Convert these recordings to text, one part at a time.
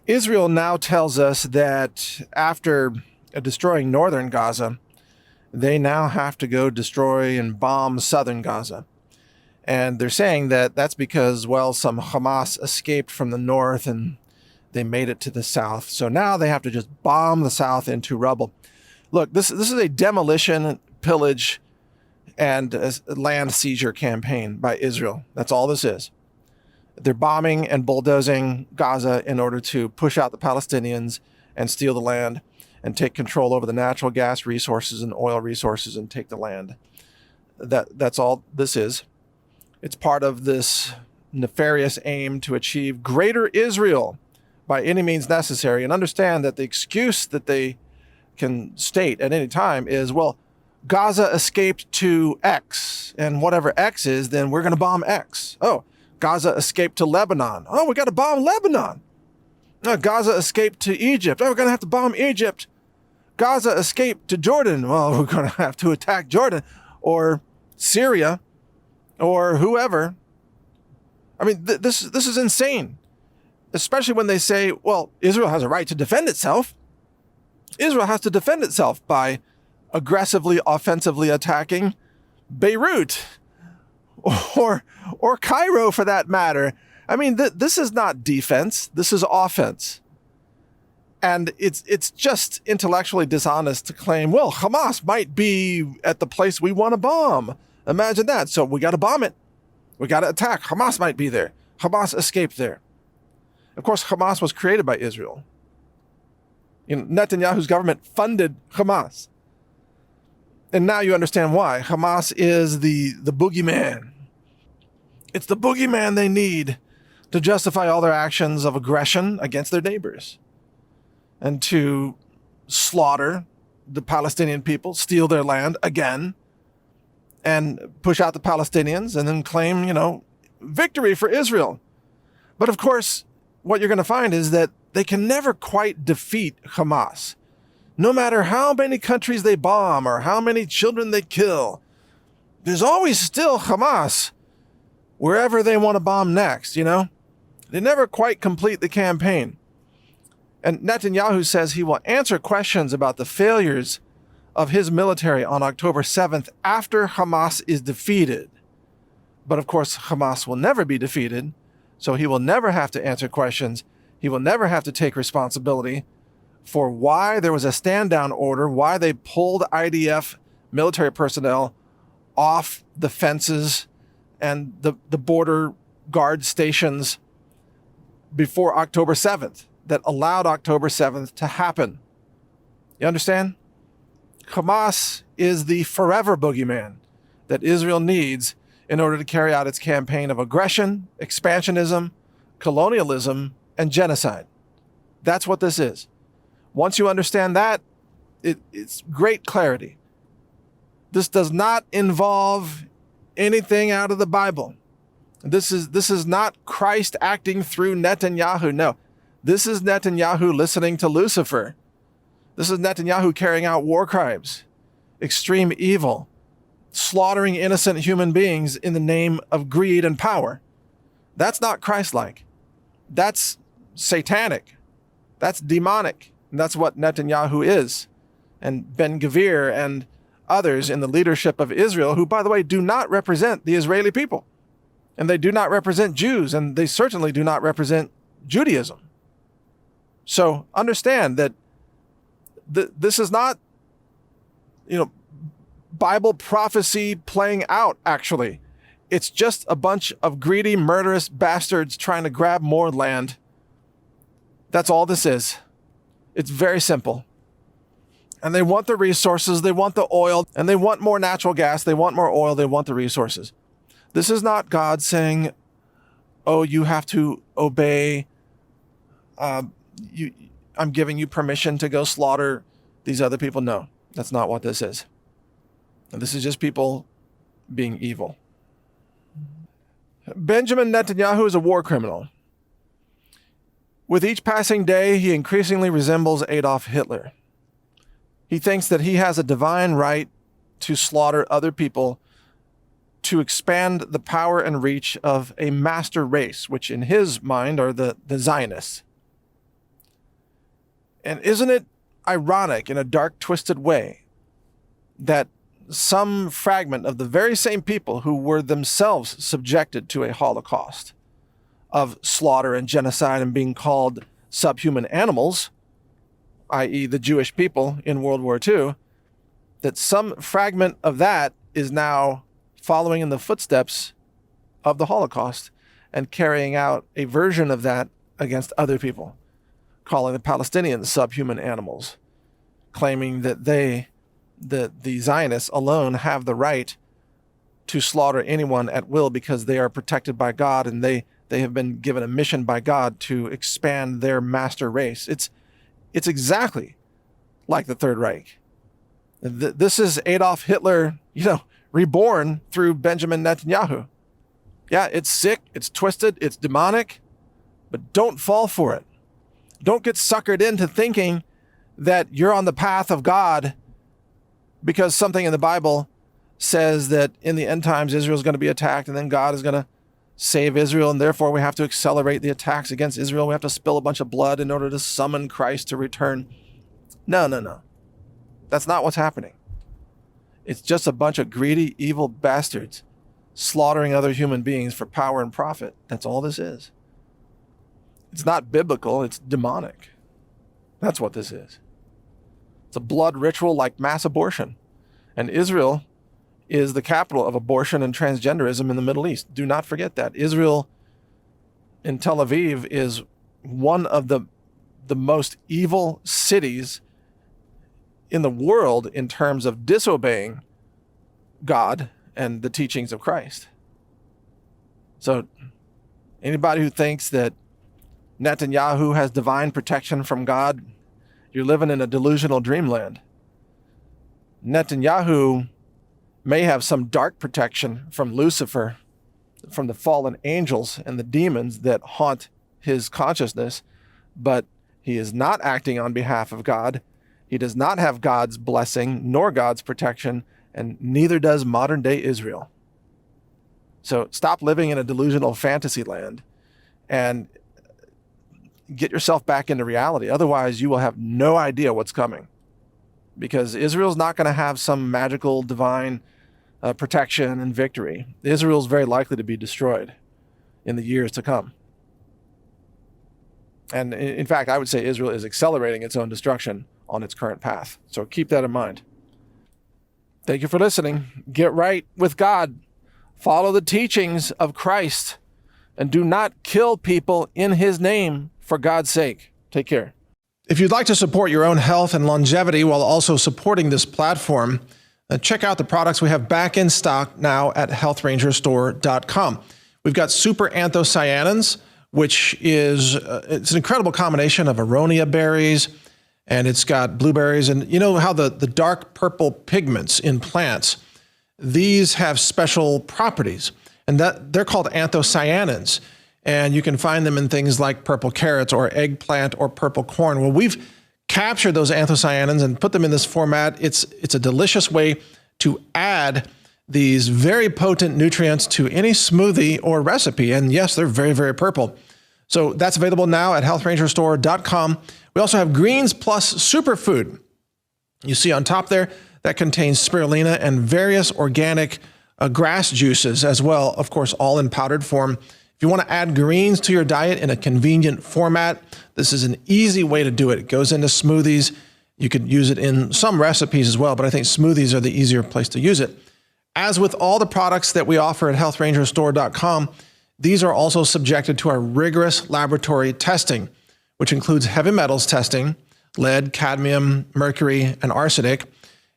Israel now tells us that after destroying northern Gaza, they now have to go destroy and bomb southern Gaza. And they're saying that that's because, well, some Hamas escaped from the north and they made it to the south. So now they have to just bomb the south into rubble. Look, this is a demolition, pillage, and a land seizure campaign by Israel. That's all this is. They're bombing and bulldozing Gaza in order to push out the Palestinians and steal the land and take control over the natural gas resources and oil resources and take the land. That's all this is. It's part of this nefarious aim to achieve greater Israel by any means necessary. And understand that the excuse that they can state at any time is, well, Gaza escaped to X, and whatever X is, then we're going to bomb X. Oh, Gaza escaped to Lebanon. Oh, we got to bomb Lebanon. No, Gaza escaped to Egypt. Oh, we're going to have to bomb Egypt. Gaza escaped to Jordan. Well, we're going to have to attack Jordan or Syria or whoever. I mean, this is insane, especially when they say, well, Israel has a right to defend itself. Israel has to defend itself by aggressively, offensively attacking Beirut or Cairo, for that matter. I mean, this is not defense. This is offense. And it's just intellectually dishonest to claim, well, Hamas might be at the place we want to bomb. Imagine that. So we got to bomb it. We got to attack. Hamas might be there. Hamas escaped there. Of course, Hamas was created by Israel. Netanyahu's government funded Hamas. And now you understand why. Hamas is the boogeyman. It's the boogeyman they need to justify all their actions of aggression against their neighbors and to slaughter the Palestinian people, steal their land again, and push out the Palestinians and then claim, victory for Israel. But of course, what you're going to find is that they can never quite defeat Hamas. No matter how many countries they bomb or how many children they kill, there's always still Hamas wherever they want to bomb next, They never quite complete the campaign. And Netanyahu says he will answer questions about the failures of his military on October 7th after Hamas is defeated. But of course, Hamas will never be defeated, so he will never have to answer questions. He will never have to take responsibility for why there was a stand-down order, why they pulled IDF military personnel off the fences and the border guard stations before October 7th that allowed October 7th to happen. You understand? Hamas is the forever boogeyman that Israel needs in order to carry out its campaign of aggression, expansionism, colonialism, and genocide. That's what this is. Once you understand that, it's great clarity. This does not involve anything out of the Bible. This is not Christ acting through Netanyahu. No, this is Netanyahu listening to Lucifer. This is Netanyahu carrying out war crimes, extreme evil, slaughtering innocent human beings in the name of greed and power. That's not Christ-like. That's satanic. That's demonic. And that's what Netanyahu is. And Ben-Gvir and others in the leadership of Israel, who, by the way, do not represent the Israeli people. And they do not represent Jews, and they certainly do not represent Judaism. So understand that this is not, Bible prophecy playing out, actually. It's just a bunch of greedy, murderous bastards trying to grab more land. That's all this is. It's very simple. And they want the resources, they want the oil, and they want more natural gas, they want more oil, they want the resources. This is not God saying, oh, you have to obey, I'm giving you permission to go slaughter these other people. No, that's not what this is. And this is just people being evil. Benjamin Netanyahu is a war criminal. With each passing day, he increasingly resembles Adolf Hitler. He thinks that he has a divine right to slaughter other people to expand the power and reach of a master race, which in his mind are the Zionists. And isn't it ironic in a dark, twisted way that some fragment of the very same people who were themselves subjected to a Holocaust of slaughter and genocide and being called subhuman animals, i.e. the Jewish people in World War II, that some fragment of that is now following in the footsteps of the Holocaust and carrying out a version of that against other people, calling the Palestinians subhuman animals, claiming that the Zionists alone have the right to slaughter anyone at will because they are protected by God and they have been given a mission by God to expand their master race. It's exactly like the Third Reich. This is Adolf Hitler, reborn through Benjamin Netanyahu. Yeah, it's sick, it's twisted, it's demonic, but don't fall for it. Don't get suckered into thinking that you're on the path of God because something in the Bible says that in the end times Israel's going to be attacked and then God is going to save Israel, and therefore we have to accelerate the attacks against Israel. We have to spill a bunch of blood in order to summon Christ to return. No. That's not what's happening. It's just a bunch of greedy, evil bastards slaughtering other human beings for power and profit. That's all this is. It's not biblical, it's demonic. That's what this is. It's a blood ritual like mass abortion. And Israel is the capital of abortion and transgenderism in the Middle East. Do not forget that. Israel in Tel Aviv is one of the most evil cities in the world in terms of disobeying God and the teachings of Christ. So anybody who thinks that Netanyahu has divine protection from God, you're living in a delusional dreamland. Netanyahu may have some dark protection from Lucifer, from the fallen angels and the demons that haunt his consciousness, but he is not acting on behalf of God. He does not have God's blessing nor God's protection, and neither does modern day Israel. So stop living in a delusional fantasy land and get yourself back into reality. Otherwise, you will have no idea what's coming, because Israel's not going to have some magical divine protection and victory. Israel's very likely to be destroyed in the years to come. And in fact, I would say Israel is accelerating its own destruction on its current path. So keep that in mind. Thank you for listening. Get right with God. Follow the teachings of Christ and do not kill people in his name for God's sake. Take care. If you'd like to support your own health and longevity while also supporting this platform, check out the products we have back in stock now at healthrangerstore.com. We've got super anthocyanins, which is it's an incredible combination of aronia berries, and it's got blueberries. And you know how the dark purple pigments in plants, these have special properties, and that they're called anthocyanins. And you can find them in things like purple carrots or eggplant or purple corn. Well, we've captured those anthocyanins and put them in this format. It's a delicious way to add these very potent nutrients to any smoothie or recipe. And yes, they're very, very purple. So that's available now at healthrangerstore.com. We also have Greens Plus Superfood. You see on top there, that contains spirulina and various organic grass juices as well, of course, all in powdered form. If you want to add greens to your diet in a convenient format, this is an easy way to do it. It goes into smoothies. You could use it in some recipes as well, but I think smoothies are the easier place to use it. As with all the products that we offer at healthrangerstore.com, these are also subjected to our rigorous laboratory testing, which includes heavy metals testing, lead, cadmium, mercury, and arsenic.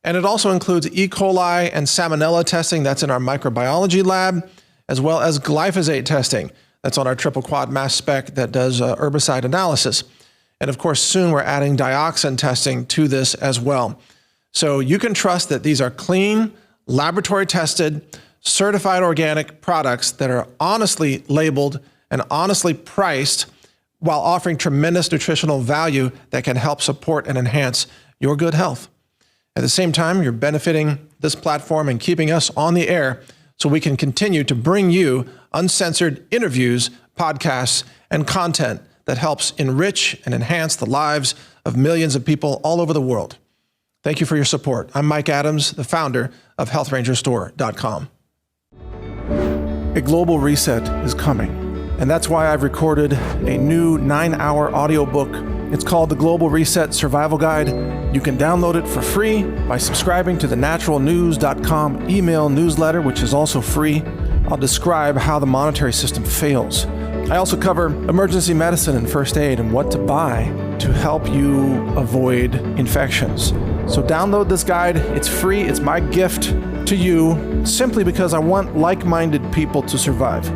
And it also includes E. coli and salmonella testing. That's in our microbiology lab, as well as glyphosate testing. That's on our triple quad mass spec that does herbicide analysis. And of course, soon we're adding dioxin testing to this as well. So you can trust that these are clean, laboratory tested, certified organic products that are honestly labeled and honestly priced while offering tremendous nutritional value that can help support and enhance your good health. At the same time, you're benefiting this platform and keeping us on the air so we can continue to bring you uncensored interviews, podcasts, and content that helps enrich and enhance the lives of millions of people all over the world. Thank you for your support. I'm Mike Adams, the founder of HealthRangerStore.com. A global reset is coming, and that's why I've recorded a new 9-hour audiobook. It's called The Global Reset Survival Guide. You can download it for free by subscribing to the naturalnews.com email newsletter, which is also free. I'll describe how the monetary system fails. I also cover emergency medicine and first aid and what to buy to help you avoid infections. So download this guide. It's free. It's my gift to you simply because I want like-minded people to survive.